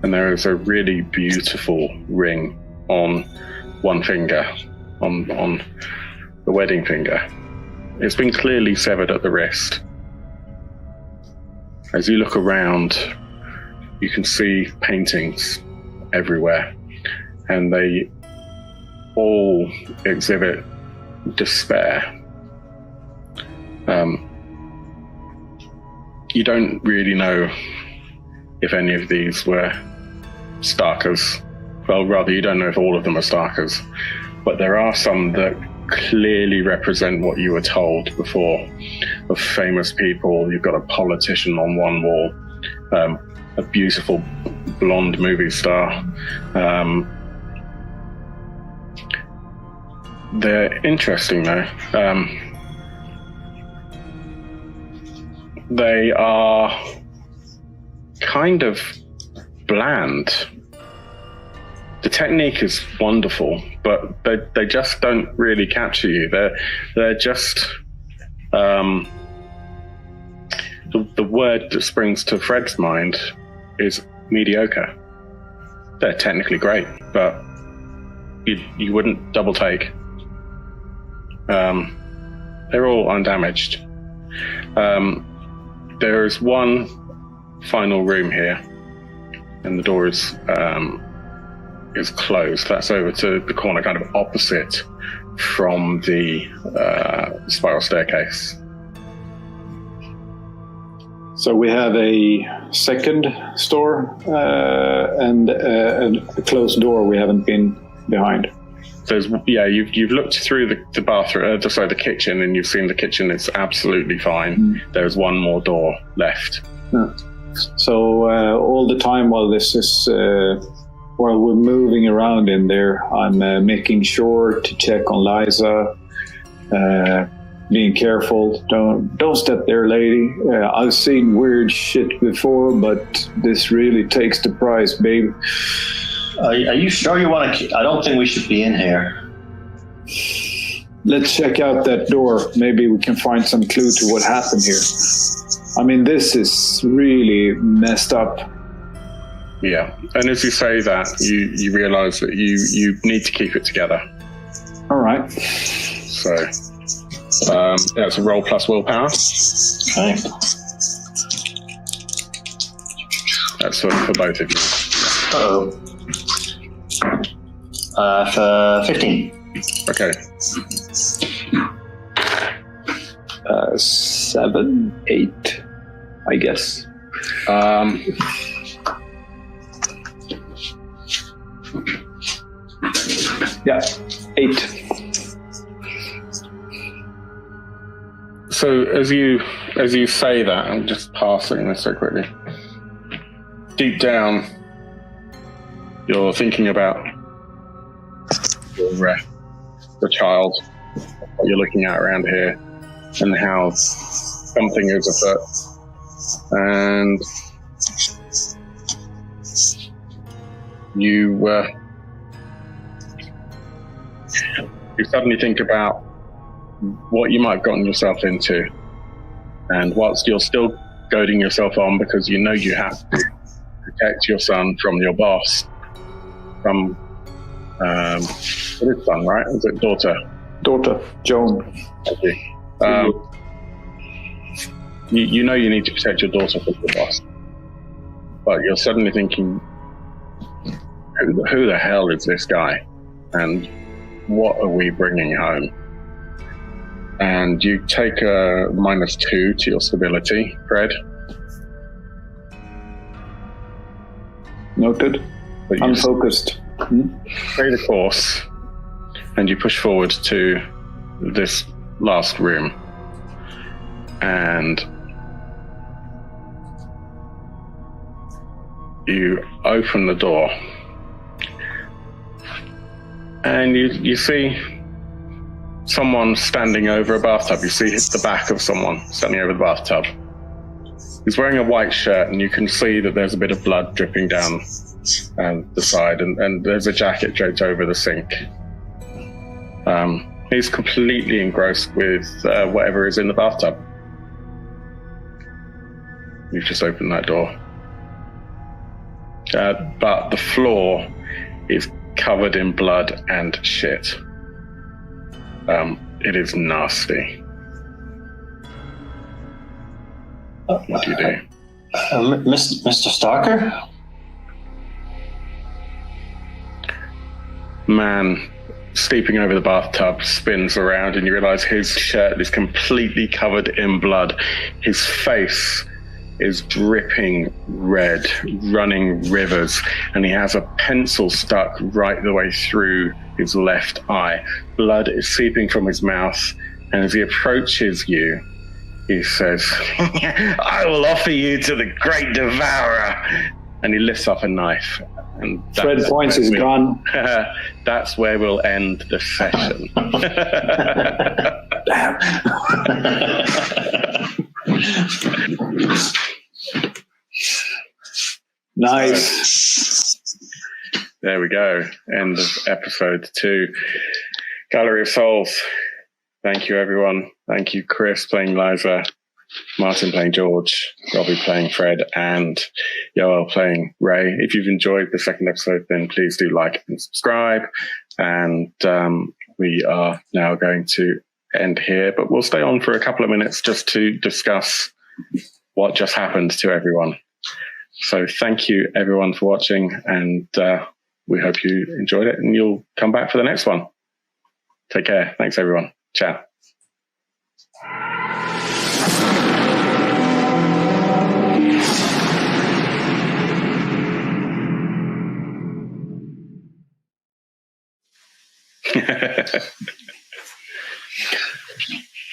And there is a really beautiful ring on one finger, on the wedding finger. It's been clearly severed at the wrist. As you look around, you can see paintings everywhere, and they all exhibit despair. You don't really know if any of these were Starkers. Well, rather, you don't know if all of them are Starkers, but there are some that clearly represent what you were told before of famous people. You've got a politician on one wall, a beautiful blonde movie star. They're interesting though. They are kind of bland. The technique is wonderful, but they just don't really capture you. They're just the word that springs to Fred's mind is mediocre. They're technically great, but you wouldn't double take. They're all undamaged. There is one final room here, and the door is closed. That's over to the corner, kind of opposite from the spiral staircase. So we have a second store and a closed door we haven't been behind. You've looked through the bathroom, the kitchen, and you've seen the kitchen is absolutely fine. There's one more door left. So all the time while this is while we're moving around in there, I'm making sure to check on Liza, being careful. Don't step there, lady. I've seen weird shit before, but this really takes the price, babe. Are you sure you want to? I don't think we should be in here. Let's check out that door. Maybe we can find some clue to what happened here. I mean, this is really messed up. Yeah, and as you say that, you realise that you need to keep it together. All right. So that's a roll plus willpower. Okay. That's for both of you. Uh-oh. For 15. Okay. 7, 8, I guess. Yeah, 8. So as you say that, I'm just passing this so quickly. Deep down, you're thinking about the child, what you're looking at around here, and how something is afoot. And you suddenly think about what you might have gotten yourself into. And whilst you're still goading yourself on because you know you have to protect your son from your boss, from his son, right? Is it daughter? Daughter, Joan. Okay. You know you need to protect your daughter from the boss, but you're suddenly thinking, who the hell is this guy? And what are we bringing home? And you take a -2 to your stability, Fred. Noted. I'm focused. Stay the course, and you push forward to this last room. And you open the door. And you see someone standing over a bathtub. You see the back of someone standing over the bathtub. He's wearing a white shirt, and you can see that there's a bit of blood dripping down the side, and there's a jacket draped over the sink. He's completely engrossed with whatever is in the bathtub. You've just opened that door. But the floor is covered in blood and shit. It is nasty. What do you do? Mr. Stalker? Man sleeping over the bathtub spins around, and you realize his shirt is completely covered in blood. His face is dripping red, running rivers, and he has a pencil stuck right the way through his left eye. Blood is seeping from his mouth, and as he approaches you, he says, "I will offer you to the great devourer." And he lifts up a knife. And Fred points his gun. That's where we'll end the session. Damn. Nice. There we go. End of episode 2. Gallery of Souls. Thank you, everyone. Thank you, Chris playing Liza, Martyn playing George, Robby playing Fred, and Yoel playing Ray. If you've enjoyed the second episode, then please do like and subscribe. And we are now going to end here, but we'll stay on for a couple of minutes just to discuss what just happened to everyone. So thank you, everyone, for watching, and we hope you enjoyed it, and you'll come back for the next one. Take care. Thanks, everyone. Ciao.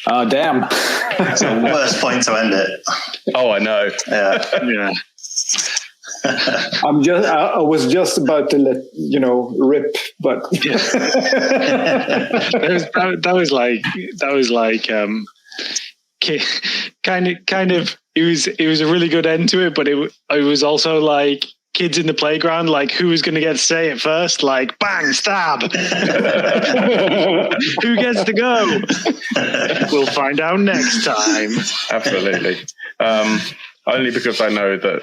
Oh, damn. It's the worst point to end it. Oh, I know. Yeah. I was just about to let rip, but that was like kind of it was a really good end to it, but it was also like kids in the playground, like who was going to get to say it first, like bang, stab. Who gets to go? We'll find out next time. Absolutely. Only because I know that,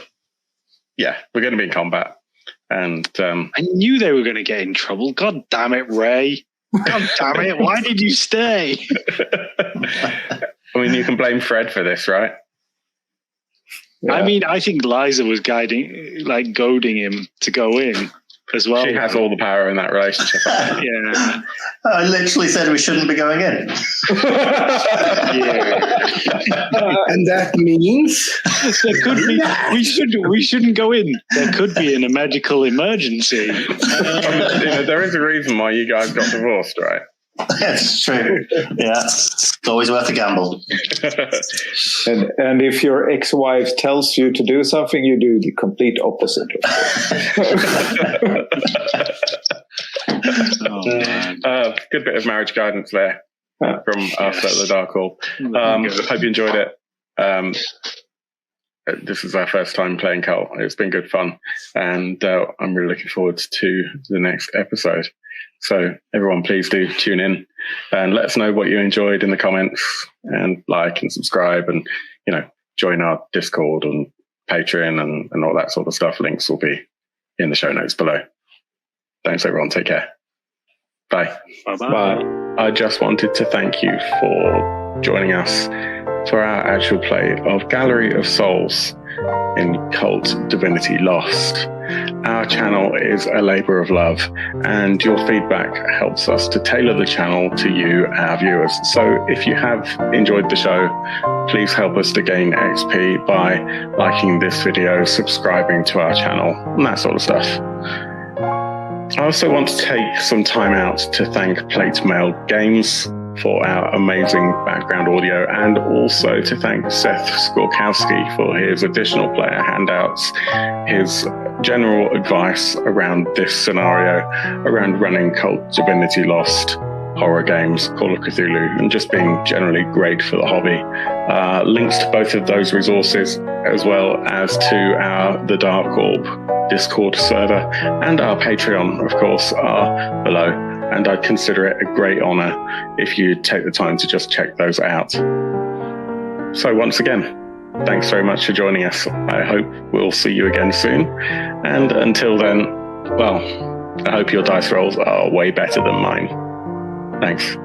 we're going to be in combat. And I knew they were going to get in trouble. God damn it, Ray. God damn it. Why did you stay? I mean, you can blame Fred for this, right? Yeah. I mean, I think Liza was goading him to go in. as well. She has all the power in that relationship. Yeah. I literally said we shouldn't be going in. And that means There could be. We shouldn't go in. There could be in a medical emergency. There is a reason why you guys got divorced, right? That's true. Yeah, it's always worth a gamble. And if your ex-wife tells you to do something, you do the complete opposite. Good bit of marriage guidance there from us at the Dark Hall. Hope you enjoyed it. This is our first time playing Kult. It's been good fun, and I'm really looking forward to the next episode. So everyone, please do tune in and let us know what you enjoyed in the comments, and like and subscribe, and join our Discord and Patreon and all that sort of stuff. Links will be in the show notes below. Thanks everyone. Take care. Bye. Bye-bye. Bye. I just wanted to thank you for joining us for our actual play of Gallery of Souls in Kult Divinity Lost. Our channel is a labour of love, and your feedback helps us to tailor the channel to you, our viewers. So if you have enjoyed the show, please help us to gain XP by liking this video, subscribing to our channel, and that sort of stuff. I also want to take some time out to thank Plate Mail Games for our amazing background audio, and also to thank Seth Skorkowsky for his additional player handouts, his general advice around this scenario, around running Kult Divinity Lost, horror games, Call of Cthulhu, and just being generally great for the hobby. Links to both of those resources, as well as to the Dark Orb Discord server and our Patreon, of course, are below. And I'd consider it a great honour if you take the time to just check those out. So once again, thanks very much for joining us. I hope we'll see you again soon. And until then, well, I hope your dice rolls are way better than mine. Thanks.